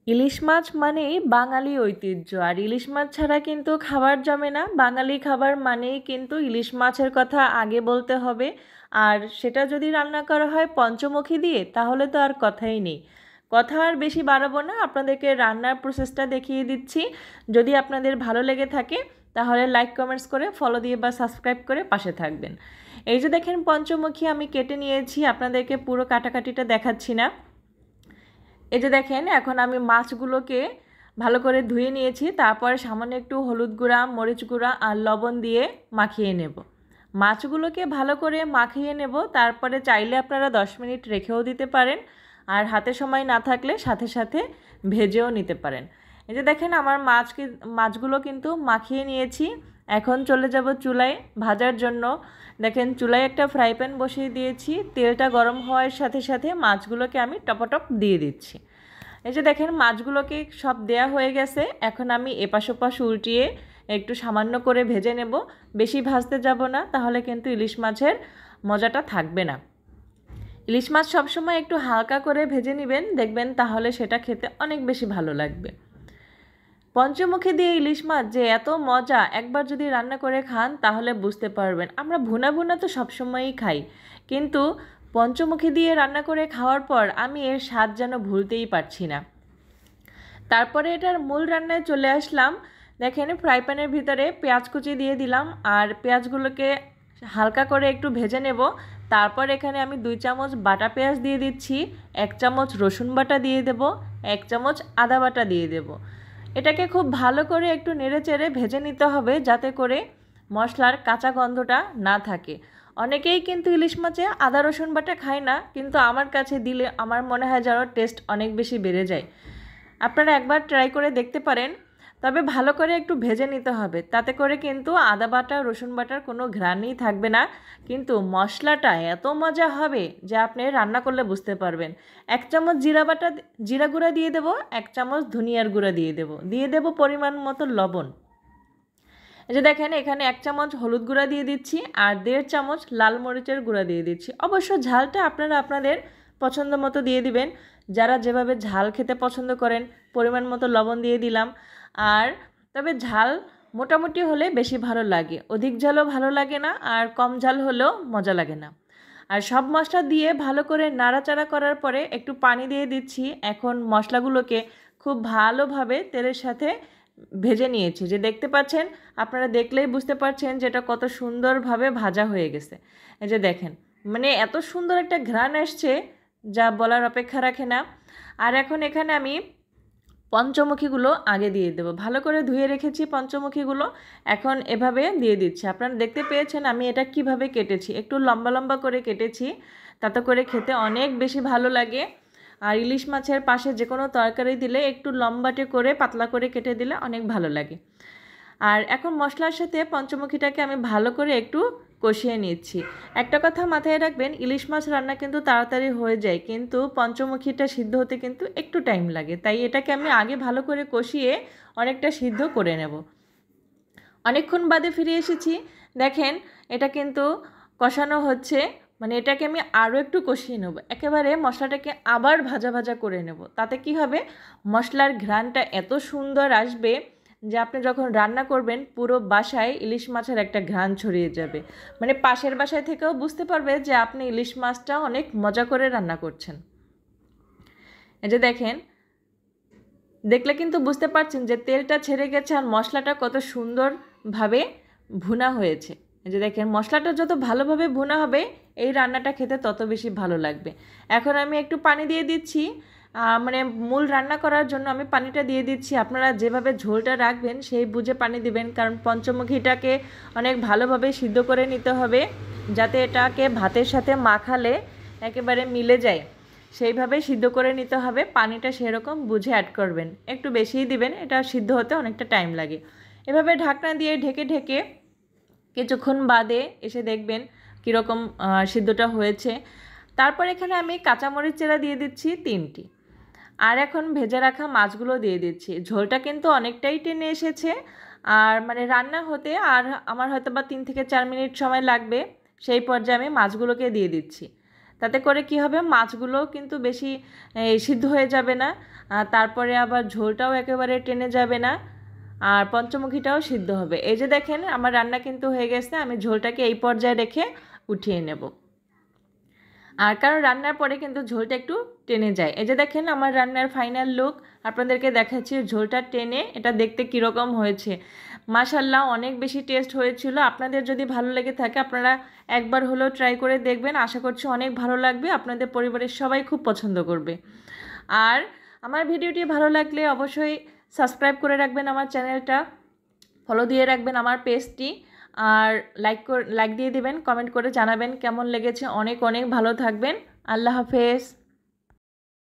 ইলিশ মাছ মানেই বাঙালি ঐতিহ্য। আর ইলিশ মাছ ছাড়া কিন্তু খাবার জমে না। বাঙালি খাবার মানেই কিন্তু ইলিশ মাছের কথা আগে বলতে হবে। আর সেটা যদি রান্না করা হয় পঞ্চমুখী দিয়ে, তাহলে তো আর কথাই নেই। কথা আর বেশি বাড়াবো না, আপনাদেরকে রান্নার প্রসেসটা দেখিয়ে দিচ্ছি। যদি আপনাদের ভালো লেগে থাকে তাহলে লাইক কমেন্টস করে ফলো দিয়ে বা সাবস্ক্রাইব করে পাশে থাকবেন। এই যে দেখেন, পঞ্চমুখী আমি কেটে নিয়েছি, আপনাদেরকে পুরো কাটাকাটিটা দেখাচ্ছি না। এই যে দেখেন, এখন আমি মাছগুলোকে ভালো করে ধুয়ে নিয়েছি। তারপরে সামান্য একটু হলুদ গুঁড়া, মরিচ গুঁড়া আর লবণ দিয়ে মাখিয়ে নেব। মাছগুলোকে ভালো করে মাখিয়ে নেব। তারপরে চাইলে আপনারা 10 মিনিট রেখেও দিতে পারেন, আর হাতে সময় না থাকলে সাথে সাথে ভেজেও নিতে পারেন। এই যে দেখেন, আমার মাছগুলো কিন্তু মাখিয়ে নিয়েছি। এখন চলে যাব চুলায় ভাজার জন্য। দেখেন, চুলায় একটা ফ্রাই প্যান বসিয়ে দিয়েছি। তেলটা গরম হওয়ার সাথে সাথে মাছগুলোকে আমি টপাটপ দিয়ে দিচ্ছি। এই যে দেখেন, মাছগুলোকে সব দেয়া হয়ে গেছে। এখন আমি এপাশ ওপাশ উল্টিয়ে একটু সামান্য করে ভেজে নেব। বেশি ভাজতে যাব না, তাহলে কিন্তু ইলিশ মাছের মজাটা থাকবে না। ইলিশ মাছ সবসময় একটু হালকা করে ভেজে নেবেন, দেখবেন তাহলে সেটা খেতে অনেক বেশি ভালো লাগবে। পঞ্চমুখী দিয়ে ইলিশ মাছ যে এত মজা, একবার যদি রান্না করে খান তাহলে বুঝতে পারবেন। আমরা ভুনা ভুনা তো সবসময়ই খাই, কিন্তু পঞ্চমুখী দিয়ে রান্না করে খাওয়ার পর আমি এর স্বাদ যেন ভুলতেই পারছি না। তারপরে এটার মূল রান্নায় চলে আসলাম। দেখেন, ফ্রাই প্যানের ভিতরে পেঁয়াজ কুচি দিয়ে দিলাম, আর পেঁয়াজগুলোকে হালকা করে একটু ভেজে নেব। তারপর এখানে আমি 2 চামচ বাটা পেঁয়াজ দিয়ে দিচ্ছি, 1 চামচ রসুন বাটা দিয়ে দেব, 1 চামচ আদা বাটা দিয়ে দেব। এটাকে খুব ভালো করে একটু নেড়েচেড়ে ভেজে নিতে হবে, যাতে করে মশলার কাঁচা গন্ধটা না থাকে। অনেকেই কিন্তু ইলিশ মাছে আদা রসুন বাটা খায় না, কিন্তু আমার কাছে দিলে আমার মনে হয় যেন টেস্ট অনেক বেশি বেড়ে যায়। আপনারা একবার ট্রাই করে দেখতে পারেন, তবে ভালো করে একটু ভেজে নিতে হবে। তাতে করে কিন্তু আদা বাটা রসুন বাটার কোনো ঘ্রাণই থাকবে না, কিন্তু মশলাটা এত মজা হবে যে আপনি রান্না করলে বুঝতে পারবেন। 1 চামচ জিরা গুঁড়া দিয়ে দেব, 1 চামচ ধনিয়ার গুঁড়া দিয়ে দেব পরিমাণ মতো লবণ। এই যে দেখেন, এখানে 1 চামচ হলুদ গুঁড়া দিয়ে দিচ্ছি, আর 1.5 চামচ লাল মরিচের গুঁড়া দিয়ে দিচ্ছি। অবশ্য ঝালটা আপনারা আপনাদের পছন্দ মতো দিয়ে দিবেন, যারা যেভাবে ঝাল খেতে পছন্দ করেন। পরিমাণ মতো লবণ দিয়ে দিলাম। আর তবে ঝাল মোটামুটি হলে বেশি ভালো লাগে, অধিক ঝালও ভালো লাগে না, আর কম ঝাল হলেও মজা লাগে না। আর সব মশলা দিয়ে ভালো করে নাড়াচাড়া করার পরে একটু পানি দিয়ে দিচ্ছি। এখন মশলাগুলোকে খুব ভালোভাবে তেলের সাথে ভেজে নিয়েছি। যে দেখতে পাচ্ছেন, আপনারা দেখলেই বুঝতে পারছেন যে এটা কত সুন্দরভাবে ভাজা হয়ে গেছে। এই যে দেখেন, মানে এত সুন্দর একটা ঘ্রাণ আসছে যা বলার অপেক্ষা রাখে না। আর এখন এখানে আমি পঞ্চমুখীগুলো আগে দিয়ে দেবো। ভালো করে ধুয়ে রেখেছি পঞ্চমুখীগুলো, এখন এভাবে দিয়ে দিচ্ছি। আপনারা দেখতে পেয়েছেন আমি এটা কিভাবে কেটেছি, একটু লম্বা লম্বা করে কেটেছি, তাতে করে খেতে অনেক বেশি ভালো লাগে। আর ইলিশ মাছের পাশে যে কোনো তরকারি দিলে একটু লম্বাটে করে পাতলা করে কেটে দিলে অনেক ভালো লাগে। আর এখন মশলার সাথে পঞ্চমুখীটাকে আমি ভালো করে একটু কষিয়ে নিচ্ছি। একটা কথা মাথায় রাখবেন, ইলিশ মাছ রান্না কিন্তু তাড়াতাড়ি হয়ে যায়, কিন্তু পঞ্চমুখীটা সিদ্ধ হতে কিন্তু একটু টাইম লাগে। তাই এটাকে আমি আগে ভালো করে কষিয়ে অনেকটা সিদ্ধ করে নেব। অনেকক্ষণ বাদে ফিরে এসেছি। দেখেন, এটা কিন্তু কষানো হচ্ছে, মানে এটাকে আমি আরও একটু কষিয়ে নেব। একেবারে মশলাটাকে আবার ভাজা ভাজা করে নেব। তাতে কি হবে, মশলার ঘ্রাণটা এত সুন্দর আসবে যে আপনি যখন রান্না করবেন পুরো বাসায় ইলিশ মাছের একটা ঘ্রাণ ছড়িয়ে যাবে। মানে পাশের বাসায় থেকেও বুঝতে পারবে যে আপনি ইলিশ মাছটা অনেক মজা করে রান্না করছেন। এই যে দেখেন, দেখলে কিন্তু বুঝতে পারছেন যে তেলটা ছেড়ে গেছে আর মশলাটা কত সুন্দরভাবে ভুনা হয়েছে। এই যে দেখেন, মশলাটা যত ভালোভাবে ভুনা হবে এই রান্নাটা খেতে তত বেশি ভালো লাগবে। এখন আমি একটু পানি দিয়ে দিচ্ছি, মানে মূল রান্না করার জন্য আমি পানিটা দিয়ে দিচ্ছি। আপনারা যেভাবে ঝোলটা রাখবেন সেই বুঝে পানি দিবেন, কারণ পঞ্চমুখীটাকে অনেক ভালোভাবে সিদ্ধ করে নিতে হবে, যাতে এটাকে ভাতের সাথে মাখালে একেবারে মিলে যায়। সেইভাবে সিদ্ধ করে নিতে হবে। পানিটা সেরকম বুঝে অ্যাড করবেন, একটু বেশিই দিবেন, এটা সিদ্ধ হতে অনেকটা টাইম লাগে। এভাবে ঢাকনা দিয়ে ঢেকে ঢেকে কিছুক্ষণ বাদে এসে দেখবেন কীরকম সিদ্ধটা হয়েছে। তারপর এখানে আমি কাঁচামরিচ চেরা দিয়ে দিচ্ছি 3টি, আর এখন ভেজে রাখা মাছগুলো দিয়ে দিচ্ছি। ঝোলটা কিন্তু অনেকটাই টেনে এসেছে, আর মানে রান্না হতে আর আমার হয়তো বা 3 থেকে 4 মিনিট সময় লাগবে। সেই পর্যায়ে আমি মাছগুলোকে দিয়ে দিচ্ছি। তাতে করে কি হবে, মাছগুলোও কিন্তু বেশি সিদ্ধ হয়ে যাবে না, তারপরে আবার ঝোলটাও একেবারে টেনে যাবে না, আর পঞ্চমুখীটাও সিদ্ধ হবে। এই যে দেখেন আমার রান্না কিন্তু হয়ে গেছে, আমি ঝোলটাকে এই পর্যায়ে রেখে উঠিয়ে নেব। আর কারণ রান্নার পরে কিন্তু ঝোলটা একটু টেনে যায়। এই যে দেখেন আমার রান্নার ফাইনাল লুক আপনাদেরকে দেখাচ্ছি, ঝোলটা টেনে এটা দেখতে কীরকম হয়েছে। মাশাল্লাহ অনেক বেশি টেস্ট হয়েছিল। আপনাদের যদি ভালো লেগে থাকে আপনারা একবার হলেও ট্রাই করে দেখবেন, আশা করছি অনেক ভালো লাগবে, আপনাদের পরিবারের সবাই খুব পছন্দ করবে। আর আমার ভিডিওটি ভালো লাগলে অবশ্যই সাবস্ক্রাইব করে রাখবেন আমার চ্যানেলটা, ফলো দিয়ে রাখবেন আমার পেজটি, আর লাইক দিয়ে দিবেন, কমেন্ট করে জানাবেন কেমন লেগেছে। অনেক অনেক ভালো থাকবেন। আল্লাহ হাফেজ।